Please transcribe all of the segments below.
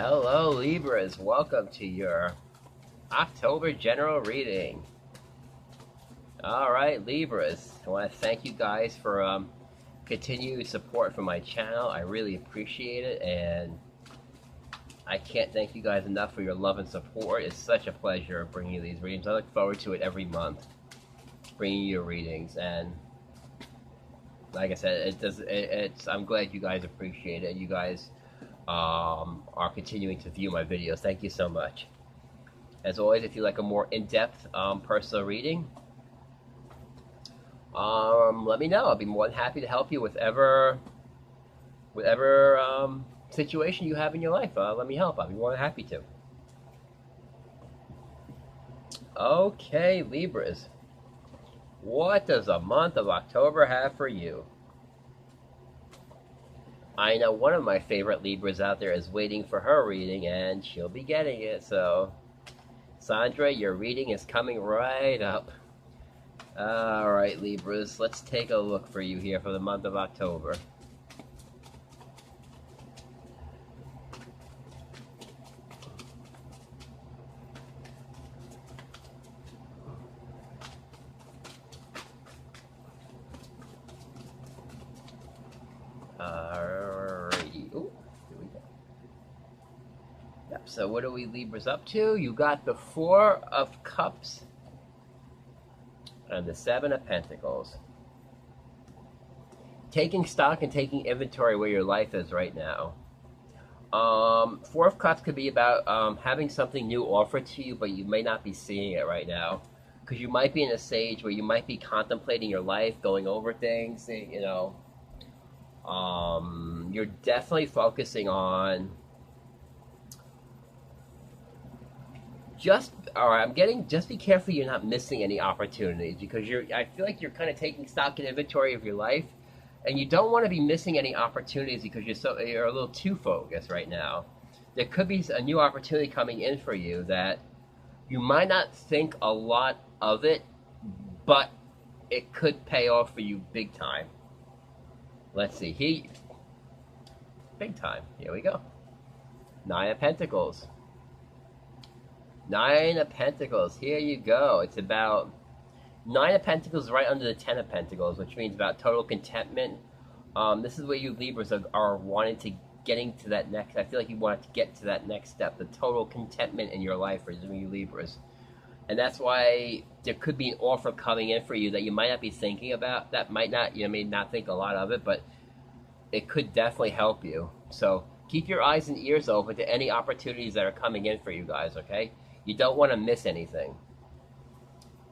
Hello Libras, welcome to your October general reading. Alright Libras, I want to thank you guys for continued support for my channel. I really appreciate it, and I can't thank you guys enough for your love and support. It's such a pleasure bringing you these readings. I look forward to it every month, bringing you readings, and like I said, I'm glad you guys appreciate it. You guys are continuing to view my videos. Thank you so much. As always, if you like a more in-depth personal reading, let me know. I'll be more than happy to help you with whatever situation you have in your life. Let me help. I'll be more than happy to. Okay, Libras. What does the month of October have for you? I know one of my favorite Libras out there is waiting for her reading, and she'll be getting it. So, Sandra, your reading is coming right up. Alright, Libras, let's take a look for you here for the month of October. So what are we Libras up to? You got the Four of Cups and the Seven of Pentacles. Taking stock and taking inventory where your life is right now. Four of Cups could be about having something new offered to you, but you may not be seeing it right now. Because you might be in a stage where you might be contemplating your life, going over things, you know. You're definitely focusing on just be careful you're not missing any opportunities, because I feel like you're kind of taking stock and inventory of your life, and you don't want to be missing any opportunities because you're a little too focused right now. There could be a new opportunity coming in for you that you might not think a lot of it, but it could pay off for you big time. Let's see, big time. Here we go. Nine of Pentacles. Nine of Pentacles, here you go. It's about Nine of Pentacles right under the Ten of Pentacles, which means about total contentment. This is where you Libras are wanting to getting to that next. I feel like you want to get to that next step, the total contentment in your life for you Libras, and that's why there could be an offer coming in for you that you might not be thinking about. That might not, you may not think a lot of it, but it could definitely help you. So keep your eyes and ears open to any opportunities that are coming in for you guys. Okay. You don't want to miss anything.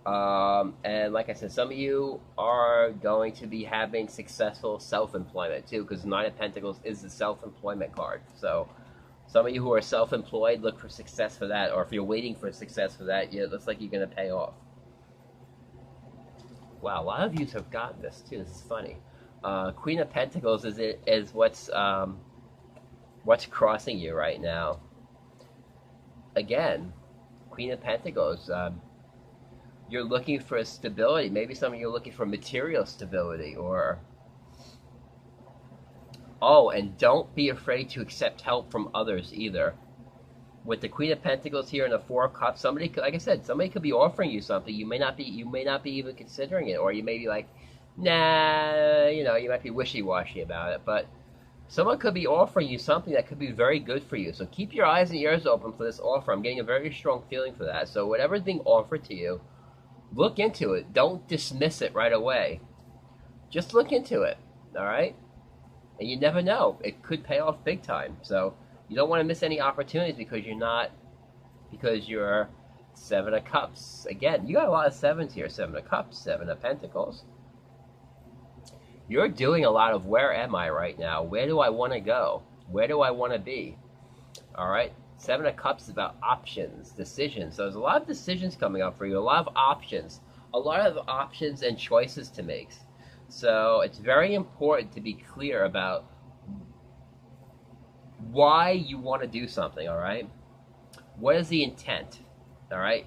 And like I said, some of you are going to be having successful self-employment too, because Nine of Pentacles is the self-employment card. So some of you who are self-employed, look for success for that. Or if you're waiting for success for that, it looks like you're going to pay off. Wow, a lot of you have gotten this too. This is funny. Queen of Pentacles is what's crossing you right now. Again, Queen of Pentacles, you're looking for stability. Maybe some of you are looking for material stability, or... Oh, and don't be afraid to accept help from others either. With the Queen of Pentacles here and the Four of Cups, somebody, like I said, somebody could be offering you something. You may not be even considering it, or you may be like, nah, you know, you might be wishy-washy about it, but someone could be offering you something that could be very good for you. So keep your eyes and ears open for this offer. I'm getting a very strong feeling for that. So whatever's being offered to you, look into it. Don't dismiss it right away. Just look into it, all right? And you never know. It could pay off big time. So you don't want to miss any opportunities because you're Seven of Cups. Again, you got a lot of sevens here. Seven of Cups, Seven of Pentacles. You're doing a lot of where am I right now? Where do I want to go? Where do I want to be? All right. Seven of Cups is about options, decisions. So there's a lot of decisions coming up for you. A lot of options. A lot of options and choices to make. So it's very important to be clear about why you want to do something, all right? What is the intent, all right?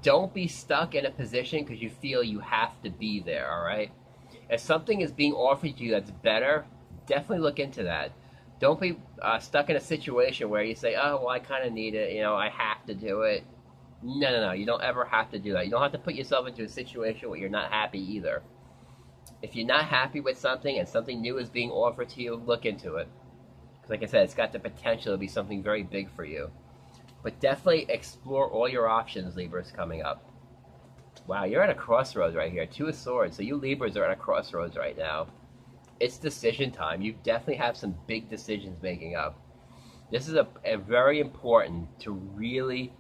Don't be stuck in a position because you feel you have to be there, all right? If something is being offered to you that's better, definitely look into that. Don't be stuck in a situation where you say, oh, well, I kind of need it, I have to do it. No, no, no, you don't ever have to do that. You don't have to put yourself into a situation where you're not happy either. If you're not happy with something and something new is being offered to you, look into it. Because like I said, it's got the potential to be something very big for you. But definitely explore all your options, Libras, coming up. Wow, you're at a crossroads right here. Two of Swords. So you Libras are at a crossroads right now. It's decision time. You definitely have some big decisions making up. This is a very important to really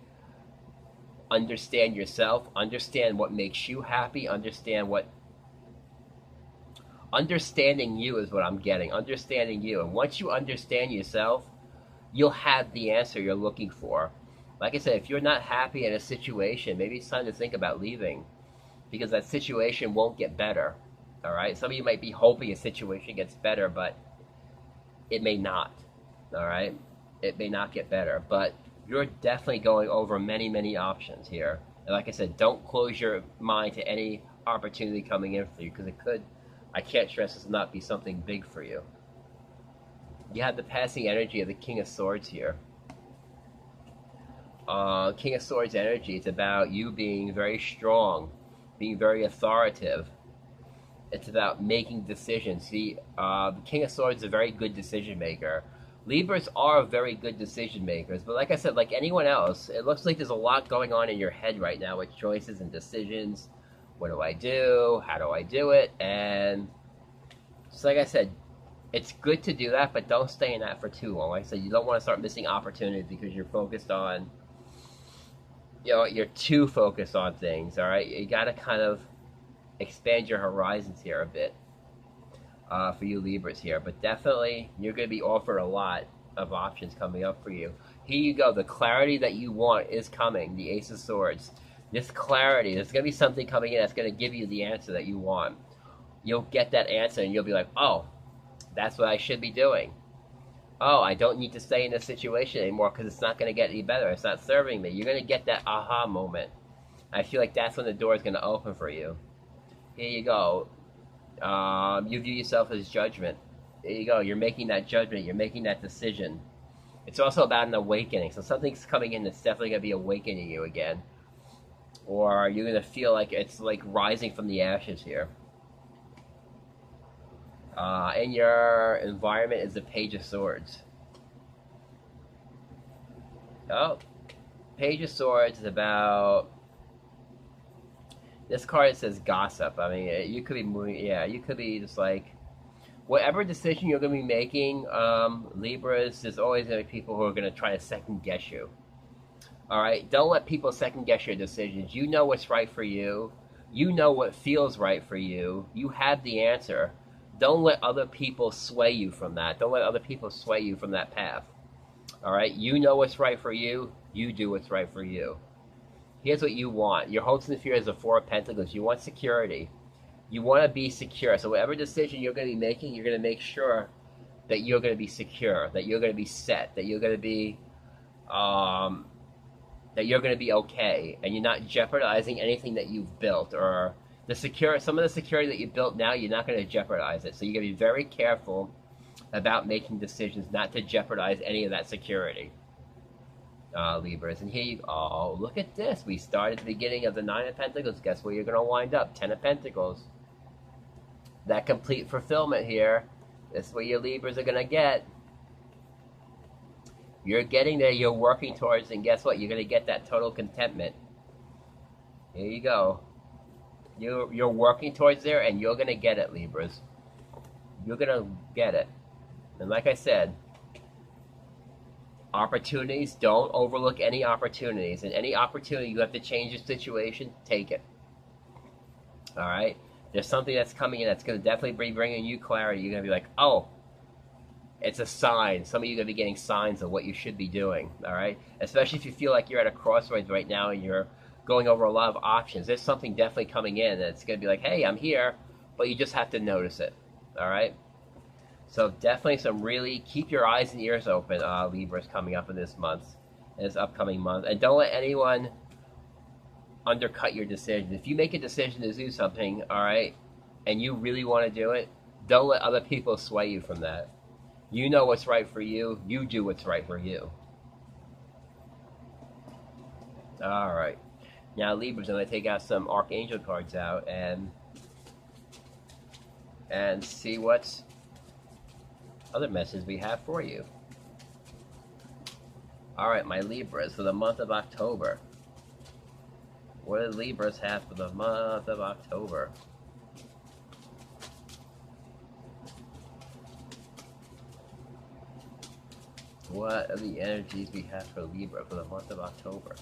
understand yourself, understand what makes you happy, understanding you is what I'm getting. Understanding you. And once you understand yourself, you'll have the answer you're looking for. Like I said, if you're not happy in a situation, maybe it's time to think about leaving, because that situation won't get better. All right? Some of you might be hoping a situation gets better, but it may not. All right? It may not get better, but you're definitely going over many, many options here. And like I said, don't close your mind to any opportunity coming in for you, because it could, I can't stress this, not be something big for you. You have the passing energy of the King of Swords here. King of Swords energy, it's about you being very strong, being very authoritative. It's about making decisions. See, the King of Swords is a very good decision maker. Libras are very good decision makers, but like I said, like anyone else, it looks like there's a lot going on in your head right now with choices and decisions. What do I do? How do I do it? And just like I said, it's good to do that, but don't stay in that for too long. Like I said, you don't want to start missing opportunities because you're focused on, you're too focused on things, all right? You got to kind of expand your horizons here a bit. For you Libras here, but definitely you're going to be offered a lot of options coming up for you. Here you go. The clarity that you want is coming. The Ace of Swords. This clarity, there's going to be something coming in that's going to give you the answer that you want. You'll get that answer and you'll be like, oh, that's what I should be doing. Oh, I don't need to stay in this situation anymore because it's not going to get any better. It's not serving me. You're going to get that aha moment. I feel like that's when the door is going to open for you. Here you go. You view yourself as judgment. There you go. You're making that judgment. You're making that decision. It's also about an awakening. So something's coming in that's definitely going to be awakening you again. Or you're going to feel like it's like rising from the ashes here. In your environment is the Page of Swords. Oh, Page of Swords is about... This card says gossip. I mean, you could be moving, you could be just like, whatever decision you're going to be making, Libras, there's always going to be people who are going to try to second guess you. All right? Don't let people second guess your decisions. You know what's right for you. You know what feels right for you. You have the answer. Don't let other people sway you from that. Don't let other people sway you from that path. All right? You know what's right for you. You do what's right for you. Here's what you want. Your hopes and fears are Four of Pentacles. You want security. You want to be secure. So whatever decision you're going to be making, you're going to make sure that you're going to be secure, that you're going to be set, that you're going to be, okay, and you're not jeopardizing anything that you've built, or some of the security that you built now, you're not going to jeopardize it. So you're going to be very careful about making decisions not to jeopardize any of that security. Libras. And here you go. Look at this. We start at the beginning of the Nine of Pentacles. Guess where you're going to wind up? Ten of Pentacles. That complete fulfillment here. This is what your Libras are going to get. You're getting there. You're working towards, and guess what? You're going to get that total contentment. Here you go. You're working towards there, and you're going to get it, Libras. You're going to get it. And like I said, opportunities, don't overlook any opportunities. And any opportunity you have to change your situation, take it. All right? There's something that's coming in that's going to definitely be bringing you clarity. You're going to be like, oh, it's a sign. Some of you are going to be getting signs of what you should be doing. All right? Especially if you feel like you're at a crossroads right now and you're going over a lot of options. There's something definitely coming in that's going to be like, hey, I'm here, but you just have to notice it. All right? So definitely keep your eyes and ears open, Libras, coming up in this upcoming month. And don't let anyone undercut your decision. If you make a decision to do something, all right, and you really want to do it, don't let other people sway you from that. You know what's right for you. You do what's right for you. All right. Now, Libras, I'm going to take out some Archangel cards out and see what other messages we have for you. All right, my Libras, for the month of October. What do Libras have for the month of October? What are the energies we have for Libra for the month of October?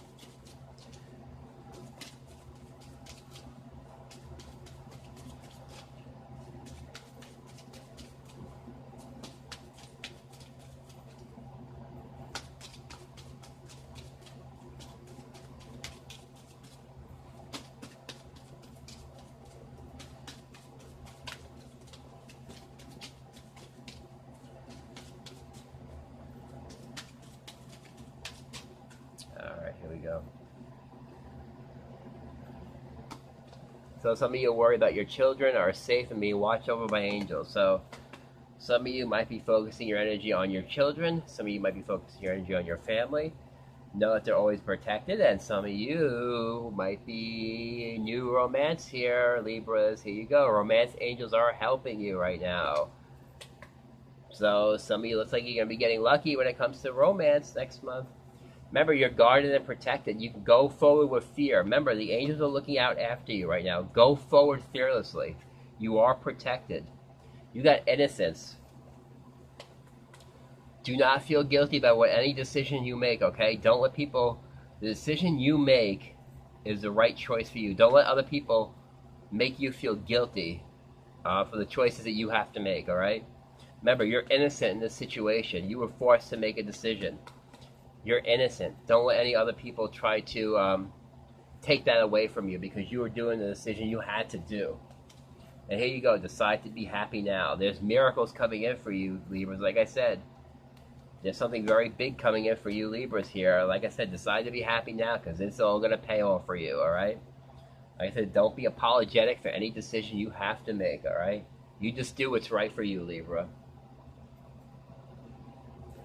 Here we go. So some of you are worried that your children are safe and being watched over by angels. So some of you might be focusing your energy on your children. Some of you might be focusing your energy on your family. Know that they're always protected. And some of you might be new romance here, Libras. Here you go. Romance angels are helping you right now. So some of you looks like you're going to be getting lucky when it comes to romance next month. Remember, you're guarded and protected. You can go forward with fear. Remember, the angels are looking out after you right now. Go forward fearlessly. You are protected. You got innocence. Do not feel guilty about any decision you make, okay? Don't let people... The decision you make is the right choice for you. Don't let other people make you feel guilty for the choices that you have to make, all right? Remember, you're innocent in this situation. You were forced to make a decision. You're innocent. Don't let any other people try to take that away from you because you were doing the decision you had to do. And here you go. Decide to be happy now. There's miracles coming in for you, Libras. Like I said, there's something very big coming in for you, Libras, here. Like I said, decide to be happy now because it's all going to pay off for you, all right? Like I said, don't be apologetic for any decision you have to make, all right? You just do what's right for you, Libra.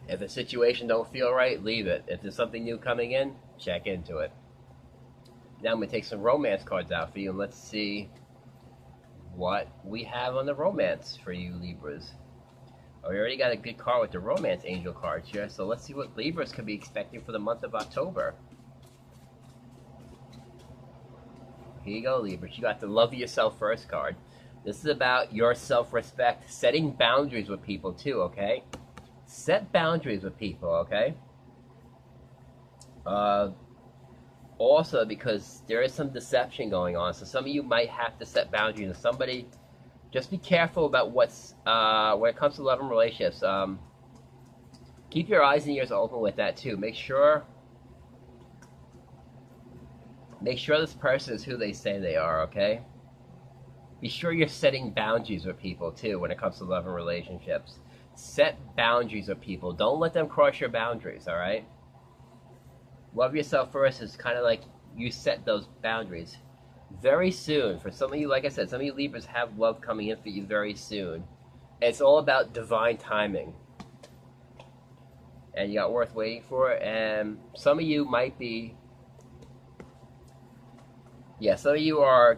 If the situation don't feel right, leave it. If there's something new coming in, check into it. Now I'm going to take some romance cards out for you, and let's see what we have on the romance for you, Libras. Oh, we already got a good card with the romance angel cards here, so let's see what Libras could be expecting for the month of October. Here you go, Libras. You got the Love Yourself First card. This is about your self-respect, setting boundaries with people too, okay? Set boundaries with people, okay? Also, because there is some deception going on, so some of you might have to set boundaries with somebody. Just be careful about what's when it comes to love and relationships. Keep your eyes and ears open with that too. Make sure this person is who they say they are, okay? Be sure you're setting boundaries with people too when it comes to love and relationships. Set boundaries with people. Don't let them cross your boundaries, all right? Love yourself first is kind of like you set those boundaries. Very soon, for some of you, like I said, some of you Libras have love coming in for you very soon. It's all about divine timing. And you got worth waiting for. And some of you might be... Yeah, some of you are...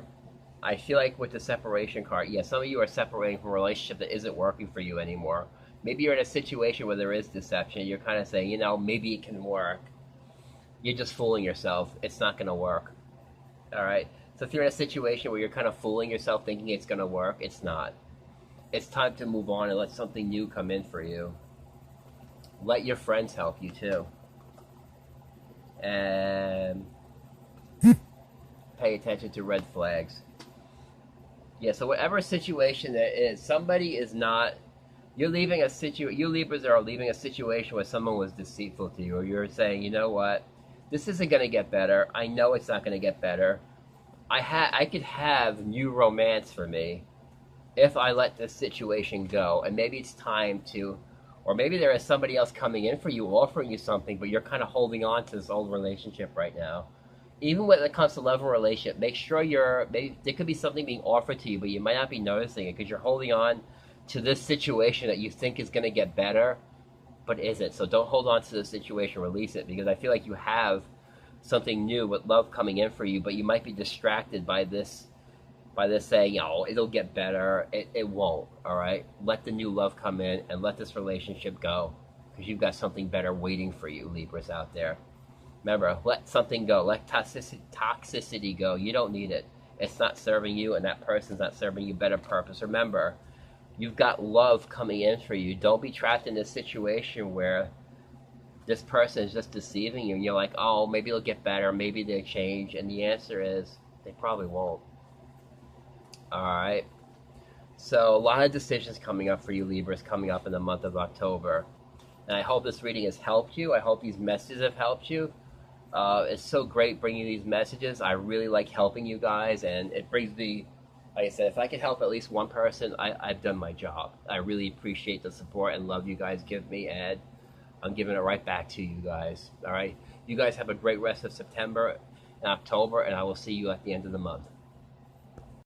I feel like with the separation card, yeah, some of you are separating from a relationship that isn't working for you anymore. Maybe you're in a situation where there is deception. You're kind of saying, you know, maybe it can work. You're just fooling yourself. It's not going to work. All right? So if you're in a situation where you're kind of fooling yourself thinking it's going to work, it's not. It's time to move on and let something new come in for you. Let your friends help you too. And pay attention to red flags. Yeah, so whatever situation there is, somebody is not... You Libras are leaving a situation where someone was deceitful to you, or you're saying, you know what, this isn't going to get better. I know it's not going to get better. I could have new romance for me if I let this situation go, and maybe it's time to, or maybe there is somebody else coming in for you, offering you something, but you're kind of holding on to this old relationship right now. Even when it comes to love and relationship, make sure there could be something being offered to you, but you might not be noticing it because you're holding on to this situation that you think is going to get better, but isn't. So don't hold on to the situation, release it, because I feel like you have something new with love coming in for you, but you might be distracted by this saying, oh, it'll get better. It won't, all right? Let the new love come in and let this relationship go, because you've got something better waiting for you, Libras out there. Remember, let something go. Let toxicity go. You don't need it. It's not serving you, and that person's not serving you better purpose. Remember, you've got love coming in for you. Don't be trapped in this situation where this person is just deceiving you, and you're like, oh, maybe it'll get better, maybe they'll change, and the answer is they probably won't. All right. So a lot of decisions coming up for you, Libras, coming up in the month of October. And I hope this reading has helped you. I hope these messages have helped you. It's so great bringing these messages. I really like helping you guys, and it brings me, like I said, if I can help at least one person, I've done my job. I really appreciate the support and love you guys give me, and I'm giving it right back to you guys. All right? You guys have a great rest of September and October, and I will see you at the end of the month.